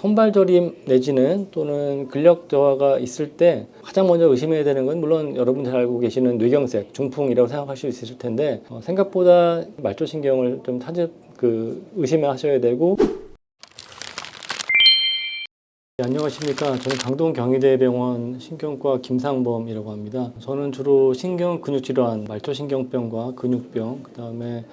손발 저림 내지는 또는 근력 저하가 있을 때 가장 먼저 의심해야 되는 건 물론 여러분 잘 알고 계시는 뇌경색, 중풍이라고 생각하실 수 있을 텐데 생각보다 말초신경을 좀 의심하셔야 되고. 네, 안녕하십니까. 저는 강동 경희대병원 신경과 김상범이라고 합니다. 저는 주로 신경 근육질환, 말초신경병과 근육병, 그 다음에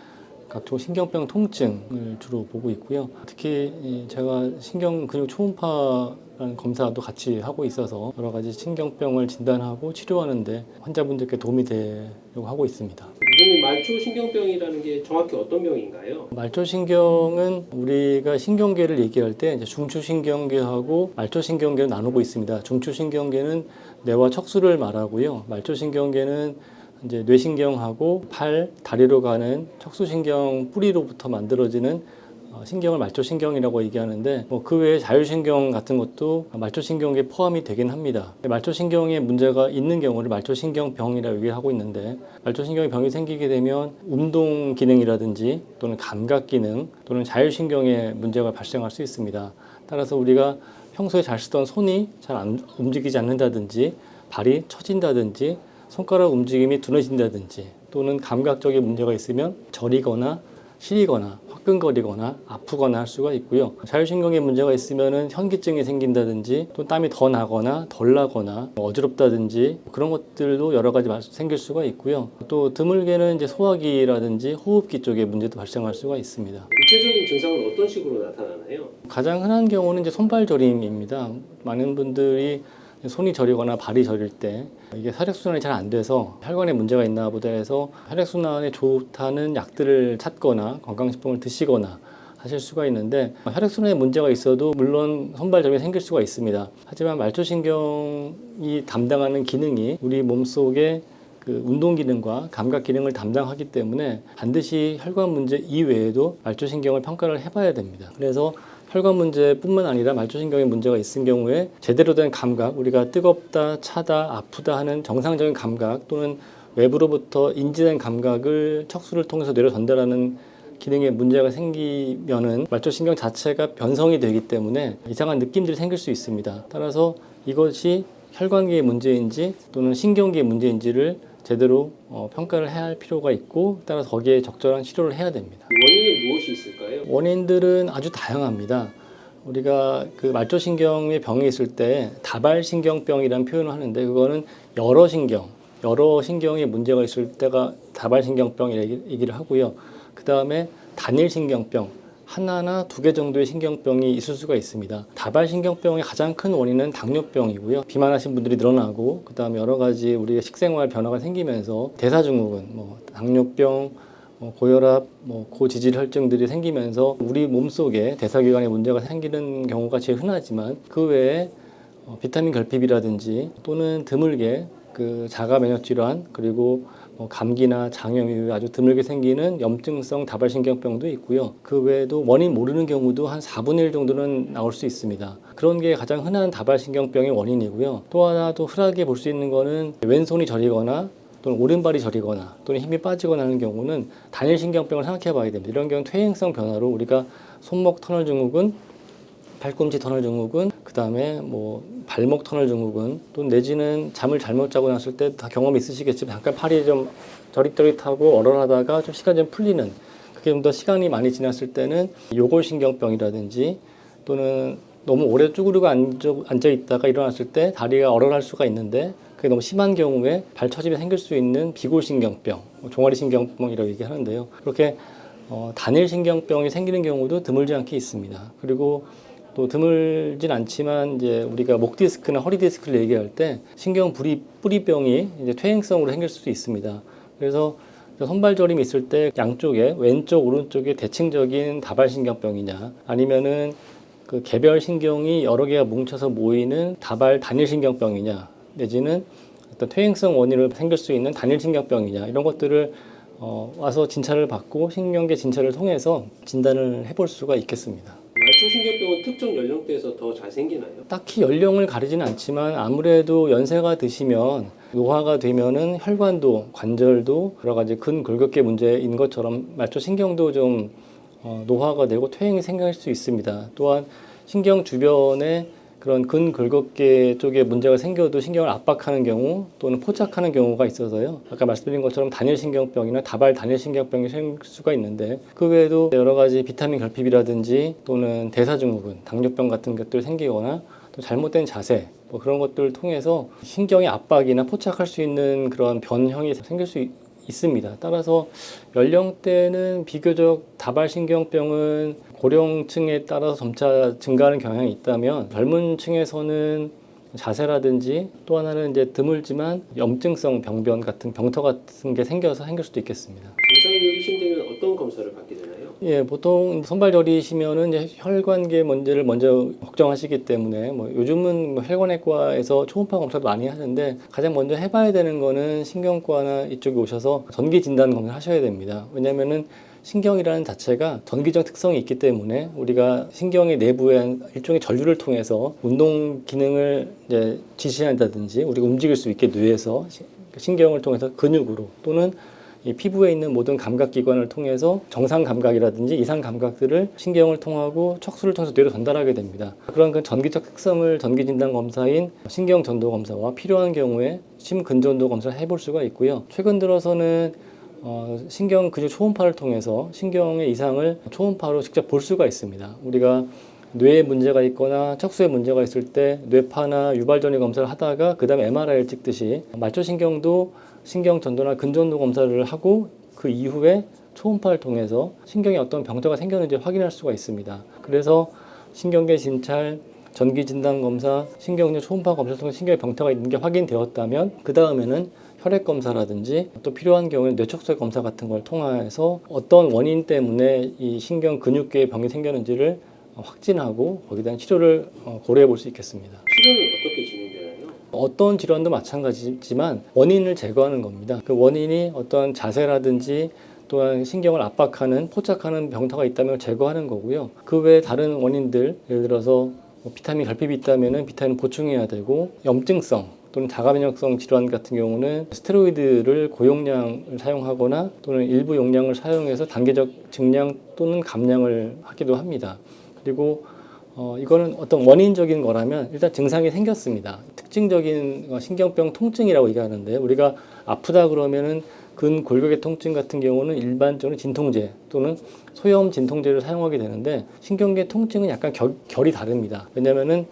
각종 신경병 통증을 주로 보고 있고요. 특히 제가 신경 근육 초음파라는 검사도 같이 하고 있어서 여러 가지 신경병을 진단하고 치료하는데 환자분들께 도움이 되려고 하고 있습니다. 선생님, 말초신경병이라는 게 정확히 어떤 병인가요? 말초신경은 우리가 신경계를 얘기할 때 이제 중추신경계하고 말초신경계를 나누고 있습니다. 중추신경계는 뇌와 척수를 말하고요. 말초신경계는 이제 뇌신경하고 팔, 다리로 가는 척수신경 뿌리로부터 만들어지는 신경을 말초신경이라고 얘기하는데 그 외에 자율신경 같은 것도 말초신경에 포함이 되긴 합니다. 말초신경에 문제가 있는 경우를 말초신경병이라고 얘기하고 있는데 말초신경에 병이 생기게 되면 운동 기능이라든지 또는 감각 기능 또는 자율신경에 문제가 발생할 수 있습니다. 따라서 우리가 평소에 잘 쓰던 손이 잘 움직이지 않는다든지 발이 처진다든지 손가락 움직임이 둔해진다든지 또는 감각적인 문제가 있으면 저리거나 시리거나 화끈거리거나 아프거나 할 수가 있고요. 자율신경에 문제가 있으면 현기증이 생긴다든지 또 땀이 더 나거나 덜 나거나 어지럽다든지 그런 것들도 여러 가지 생길 수가 있고요. 또 드물게는 이제 소화기라든지 호흡기 쪽에 문제도 발생할 수가 있습니다. 구체적인 증상은 어떤 식으로 나타나나요? 가장 흔한 경우는 이제 손발 저림입니다. 많은 분들이 손이 저리거나 발이 저릴 때 이게 혈액순환이 잘 안 돼서 혈관에 문제가 있나 보다 해서 혈액순환에 좋다는 약들을 찾거나 건강식품을 드시거나 하실 수가 있는데 혈액순환에 문제가 있어도 물론 손발 저림이 생길 수가 있습니다. 하지만 말초신경이 담당하는 기능이 우리 몸속의 그 운동 기능과 감각 기능을 담당하기 때문에 반드시 혈관 문제 이외에도 말초신경을 평가를 해봐야 됩니다. 그래서 혈관 문제뿐만 아니라 말초신경에 문제가 있을 경우에 제대로 된 감각, 우리가 뜨겁다, 차다, 아프다 하는 정상적인 감각 또는 외부로부터 인지된 감각을 척수를 통해서 뇌로 전달하는 기능에 문제가 생기면은 말초신경 자체가 변성이 되기 때문에 이상한 느낌들이 생길 수 있습니다. 따라서 이것이 혈관계의 문제인지 또는 신경계의 문제인지를 제대로 평가를 해야 할 필요가 있고 따라서 거기에 적절한 치료를 해야 됩니다. 원인은 무엇이 있을까요? 원인들은 아주 다양합니다. 우리가 그 말초신경의 병이 있을 때 다발신경병이라는 표현을 하는데 그거는 여러 신경에 문제가 있을 때가 다발신경병 얘기를 하고요. 그 다음에 단일신경병, 하나나 두 개 정도의 신경병이 있을 수가 있습니다. 다발신경병의 가장 큰 원인은 당뇨병이고요. 비만하신 분들이 늘어나고 그 다음에 여러 가지 우리의 식생활 변화가 생기면서 대사증후군, 당뇨병, 고혈압, 고지질 혈증들이 생기면서 우리 몸속에 대사기관에 문제가 생기는 경우가 제일 흔하지만 그 외에 비타민 결핍이라든지 또는 드물게 그 자가 면역 질환 그리고 감기나 장염 이후에 아주 드물게 생기는 염증성 다발신경병도 있고요. 그 외에도 원인 모르는 경우도 한 4분의 1 정도는 나올 수 있습니다. 그런 게 가장 흔한 다발신경병의 원인이고요. 또 하나 또 흔하게 볼 수 있는 거는 왼손이 저리거나 또는 오른발이 저리거나 또는 힘이 빠지거나 하는 경우는 단일신경병을 생각해 봐야 됩니다. 이런 경우는 퇴행성 변화로 우리가 손목 터널 증후군, 팔꿈치 터널 증후군, 그 다음에 발목 터널 증후군, 또 내지는 잠을 잘못 자고 났을 때 다 경험 있으시겠지만 잠깐 팔이 좀 저릿저릿하고 얼얼하다가 좀 시간이 좀 풀리는 그게 좀 더 시간이 많이 지났을 때는 요골신경병이라든지 또는 너무 오래 쭈그리고 앉아 있다가 일어났을 때 다리가 얼얼할 수가 있는데 그게 너무 심한 경우에 발처짐이 생길 수 있는 비골신경병, 종아리신경병이라고 얘기하는데요. 그렇게 단일신경병이 생기는 경우도 드물지 않게 있습니다. 그리고 또 드물진 않지만 이제 우리가 목 디스크나 허리 디스크를 얘기할 때 신경 뿌리병이 이제 퇴행성으로 생길 수도 있습니다. 그래서 손발 저림이 있을 때 양쪽에 왼쪽 오른쪽에 대칭적인 다발신경병이냐 아니면은 그 개별 신경이 여러 개가 뭉쳐서 모이는 다발 단일신경병이냐 내지는 어떤 퇴행성 원인으로 생길 수 있는 단일신경병이냐 이런 것들을 와서 진찰을 받고 신경계 진찰을 통해서 진단을 해볼 수가 있겠습니다. 말초신경병은 특정 연령대에서 더 잘 생기나요? 딱히 연령을 가리지는 않지만 아무래도 연세가 드시면 노화가 되면은 혈관도 관절도 여러 가지 근골격계 문제인 것처럼 말초신경도 좀 노화가 되고 퇴행이 생길 수 있습니다. 또한 신경 주변에 그런 근골격계 쪽에 문제가 생겨도 신경을 압박하는 경우 또는 포착하는 경우가 있어서요. 아까 말씀드린 것처럼 단일신경병이나 다발 단일신경병이 생길 수가 있는데 그 외에도 여러 가지 비타민 결핍이라든지 또는 대사증후군, 당뇨병 같은 것들 생기거나 또 잘못된 자세 뭐 그런 것들을 통해서 신경의 압박이나 포착할 수 있는 그런 변형이 생길 수 있습니다. 따라서 연령대는 비교적 다발신경병은 고령층에 따라서 점차 증가하는 경향이 있다면 젊은 층에서는 자세라든지 또 하나는 이제 드물지만 염증성 병변 같은 병터 같은 게 생겨서 생길 수도 있겠습니다. 증상이 의심되면 어떤 검사를 받게 되나요? 예, 보통 선발절이시면은 이제 혈관계 문제를 먼저 걱정하시기 때문에 뭐 요즘은 뭐 혈관외과에서 초음파 검사도 많이 하는데 가장 먼저 해봐야 되는 거는 신경과나 이쪽에 오셔서 전기 진단 검사를 하셔야 됩니다. 왜냐면은 신경이라는 자체가 전기적 특성이 있기 때문에 우리가 신경의 내부에 일종의 전류를 통해서 운동 기능을 이제 지시한다든지 우리가 움직일 수 있게 뇌에서 신경을 통해서 근육으로 또는 이 피부에 있는 모든 감각기관을 통해서 정상 감각이라든지 이상 감각들을 신경을 통하고 척수를 통해서 뇌로 전달하게 됩니다. 그런 그 전기적 특성을 전기진단 검사인 신경전도 검사와 필요한 경우에 심근전도 검사를 해볼 수가 있고요. 최근 들어서는 신경 근육 초음파를 통해서 신경의 이상을 초음파로 직접 볼 수가 있습니다. 우리가 뇌에 문제가 있거나 척수에 문제가 있을 때 뇌파나 유발전이 검사를 하다가 그 다음에 MRI를 찍듯이 말초신경도 신경전도나 근전도 검사를 하고 그 이후에 초음파를 통해서 신경에 어떤 병자가 생겼는지 확인할 수가 있습니다. 그래서 신경계 진찰, 전기진단검사, 신경류 초음파 검사를 통해 신경에 병태가 있는 게 확인되었다면 그 다음에는 혈액 검사라든지 또 필요한 경우에 뇌척수의 검사 같은 걸 통해서 어떤 원인 때문에 이 신경 근육계에 병이 생겼는지를 확진하고 거기에 대한 치료를 고려해 볼 수 있겠습니다. 치료는 어떻게 진행되나요? 어떤 질환도 마찬가지지만 원인을 제거하는 겁니다. 그 원인이 어떤 자세라든지 또한 신경을 압박하는 포착하는 병터가 있다면 제거하는 거고요. 그 외에 다른 원인들 예를 들어서 비타민 결핍이 있다면 비타민 보충해야 되고 염증성 또는 자가면역성 질환 같은 경우는 스테로이드를 고용량을 사용하거나 또는 일부 용량을 사용해서 단계적 증량 또는 감량을 하기도 합니다. 그리고 이거는 어떤 원인적인 거라면 일단 증상이 생겼습니다. 특징적인 신경병 통증이라고 얘기하는데 우리가 아프다 그러면은 근골격의 통증 같은 경우는 일반적으로 진통제 또는 소염 진통제를 사용하게 되는데 신경계 통증은 약간 결이 다릅니다. 왜냐면은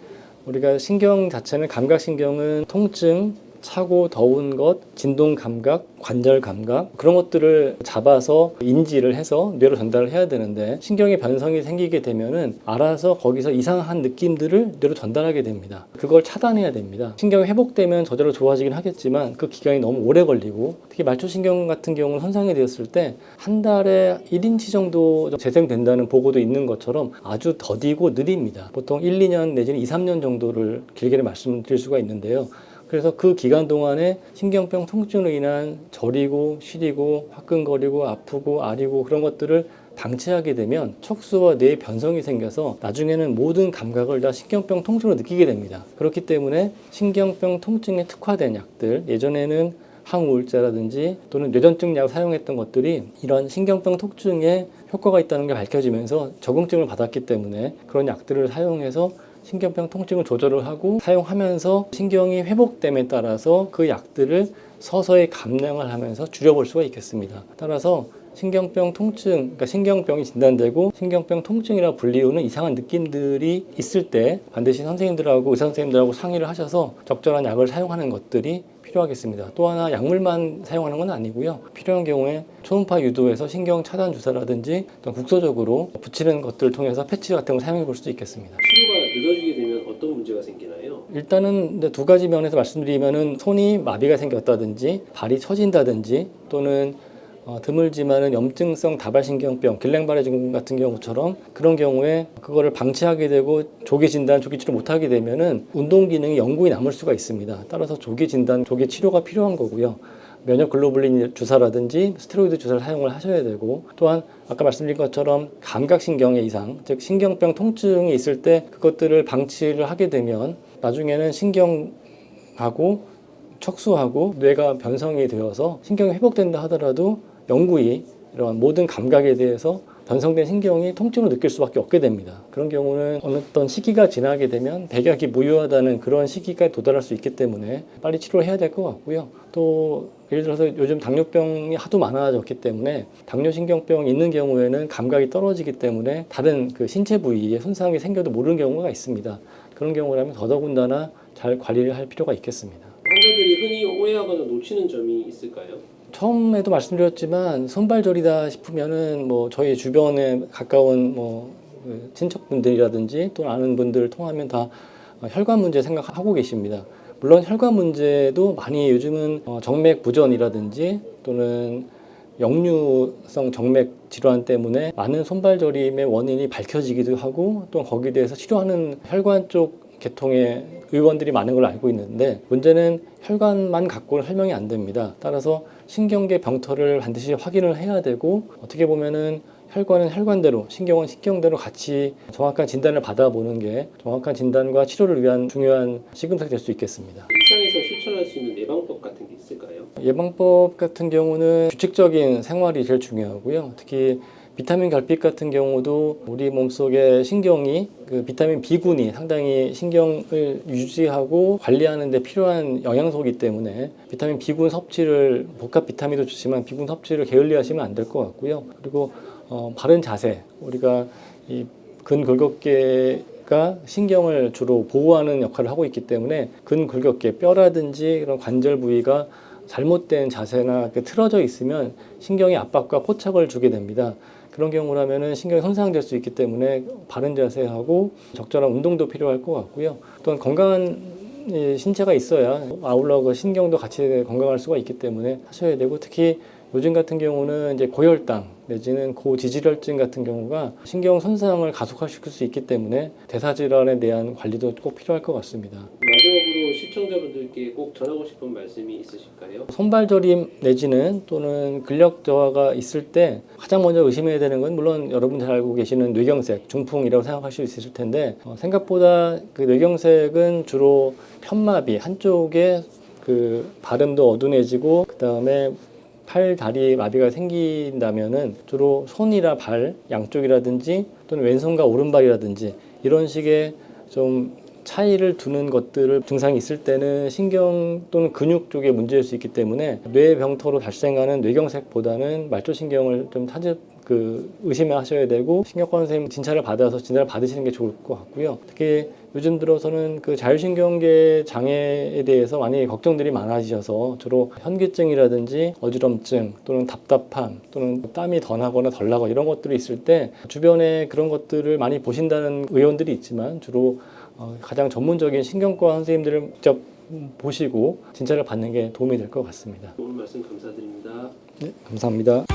우리가 신경 자체는 감각신경은 통증, 차고 더운 것, 진동 감각, 관절 감각 그런 것들을 잡아서 인지를 해서 뇌로 전달을 해야 되는데 신경의 변성이 생기게 되면은 알아서 거기서 이상한 느낌들을 뇌로 전달하게 됩니다. 그걸 차단해야 됩니다. 신경이 회복되면 저절로 좋아지긴 하겠지만 그 기간이 너무 오래 걸리고 특히 말초신경 같은 경우는 손상이 되었을 때 한 달에 1인치 정도 재생된다는 보고도 있는 것처럼 아주 더디고 느립니다. 보통 1, 2년 내지는 2, 3년 정도를 길게 말씀드릴 수가 있는데요. 그래서 그 기간 동안에 신경병 통증으로 인한 저리고 시리고 화끈거리고 아프고 아리고 그런 것들을 방치하게 되면 척수와 뇌에 변성이 생겨서 나중에는 모든 감각을 다 신경병 통증으로 느끼게 됩니다. 그렇기 때문에 신경병 통증에 특화된 약들, 예전에는 항우울제라든지 또는 뇌전증 약을 사용했던 것들이 이런 신경병 통증에 효과가 있다는 게 밝혀지면서 적응증을 받았기 때문에 그런 약들을 사용해서 신경병 통증을 조절을 하고 사용하면서 신경이 회복됨에 따라서 그 약들을 서서히 감량을 하면서 줄여볼 수가 있겠습니다. 따라서 신경병 통증, 그러니까 신경병이 진단되고 신경병 통증이라 불리우는 이상한 느낌들이 있을 때 반드시 선생님들하고 의사 선생님들하고 상의를 하셔서 적절한 약을 사용하는 것들이 필요하겠습니다. 또 하나 약물만 사용하는 건 아니고요. 필요한 경우에 초음파 유도해서 신경 차단 주사라든지 또 국소적으로 붙이는 것들을 통해서 패치 같은 걸 사용해 볼 수도 있겠습니다. 치료가 늦어지게 되면 어떤 문제가 생기나요? 일단은 두 가지 면에서 말씀드리면은 손이 마비가 생겼다든지 발이 처진다든지 또는 드물지만은 염증성 다발신경병, 길랭바레 증후군 같은 경우처럼 그런 경우에 그거를 방치하게 되고 조기 진단, 조기 치료 못하게 되면은 운동 기능이 영구히 남을 수가 있습니다. 따라서 조기 진단, 조기 치료가 필요한 거고요. 면역 글로불린 주사라든지 스테로이드 주사를 사용을 하셔야 되고 또한 아까 말씀드린 것처럼 감각신경의 이상, 즉 신경병 통증이 있을 때 그것들을 방치를 하게 되면 나중에는 신경하고 척수하고 뇌가 변성이 되어서 신경이 회복된다 하더라도 영구히 이런 모든 감각에 대해서 변성된 신경이 통증을 느낄 수밖에 없게 됩니다. 그런 경우는 어떤 시기가 지나게 되면 백약이 무효하다는 그런 시기까지 도달할 수 있기 때문에 빨리 치료를 해야 될 것 같고요. 또 예를 들어서 요즘 당뇨병이 하도 많아졌기 때문에 당뇨신경병 있는 경우에는 감각이 떨어지기 때문에 다른 그 신체 부위에 손상이 생겨도 모르는 경우가 있습니다. 그런 경우라면 더더군다나 잘 관리를 할 필요가 있겠습니다. 환자들이 흔히 오해하거나 놓치는 점이 있을까요? 처음에도 말씀드렸지만 손발저리다 싶으면은 뭐 저희 주변에 가까운 그 친척분들이라든지 또 아는 분들 통하면 다 혈관 문제 생각하고 계십니다. 물론 혈관 문제도 많이 요즘은 정맥 부전이라든지 또는 역류성 정맥 질환 때문에 많은 손발저림의 원인이 밝혀지기도 하고 또 거기에 대해서 치료하는 혈관 쪽 계통의 의원들이 많은 걸로 알고 있는데 문제는 혈관만 갖고는 설명이 안 됩니다. 따라서 신경계 병터를 반드시 확인을 해야 되고 어떻게 보면은 혈관은 혈관대로 신경은 신경대로 같이 정확한 진단을 받아보는 게 정확한 진단과 치료를 위한 중요한 시금석이 될 수 있겠습니다. 일상에서 실천할 수 있는 예방법 같은 게 있을까요? 예방법 같은 경우는 규칙적인 생활이 제일 중요하고요. 특히 비타민 결핍 같은 경우도 우리 몸속의 신경이 그 비타민 B군이 상당히 신경을 유지하고 관리하는 데 필요한 영양소이기 때문에 비타민 B군 섭취를 복합 비타민도 좋지만 B군 섭취를 게을리하시면 안 될 것 같고요. 그리고 바른 자세, 우리가 이 근골격계가 신경을 주로 보호하는 역할을 하고 있기 때문에 근골격계, 뼈라든지 그런 관절 부위가 잘못된 자세나 틀어져 있으면 신경의 압박과 포착을 주게 됩니다. 그런 경우라면은 신경이 손상될 수 있기 때문에 바른 자세하고 적절한 운동도 필요할 것 같고요. 또한 건강한 신체가 있어야 아울러 그 신경도 같이 건강할 수가 있기 때문에 하셔야 되고 특히 요즘 같은 경우는 이제 고혈당 내지는 고지질혈증 같은 경우가 신경 손상을 가속화시킬 수 있기 때문에 대사질환에 대한 관리도 꼭 필요할 것 같습니다. 마지막으로 시청자분들께 꼭 전하고 싶은 말씀이 있으실까요? 손발저림 내지는 또는 근력 저하가 있을 때 가장 먼저 의심해야 되는 건 물론 여러분 잘 알고 계시는 뇌경색, 중풍이라고 생각하실 수 있을 텐데 생각보다 그 뇌경색은 주로 편마비 한쪽에 그 발음도 어두워지고 그 다음에 팔, 다리 마비가 생긴다면은 주로 손이나 발 양쪽이라든지 또는 왼손과 오른발이라든지 이런 식의 좀 차이를 두는 것들을 증상이 있을 때는 신경 또는 근육 쪽에 문제일 수 있기 때문에 뇌병터로 발생하는 뇌경색보다는 말초신경을 좀 의심하셔야 되고 신경과 선생님 진찰을 받아서 진단을 받으시는 게 좋을 것 같고요. 특히 요즘 들어서는 그 자율신경계 장애에 대해서 많이 걱정들이 많아지셔서 주로 현기증이라든지 어지럼증 또는 답답함 또는 땀이 더 나거나 덜 나거나 이런 것들이 있을 때 주변에 그런 것들을 많이 보신다는 의원들이 있지만 주로 가장 전문적인 신경과 선생님들을 직접 보시고 진찰을 받는 게 도움이 될 것 같습니다. 오늘 말씀 감사드립니다. 네, 감사합니다.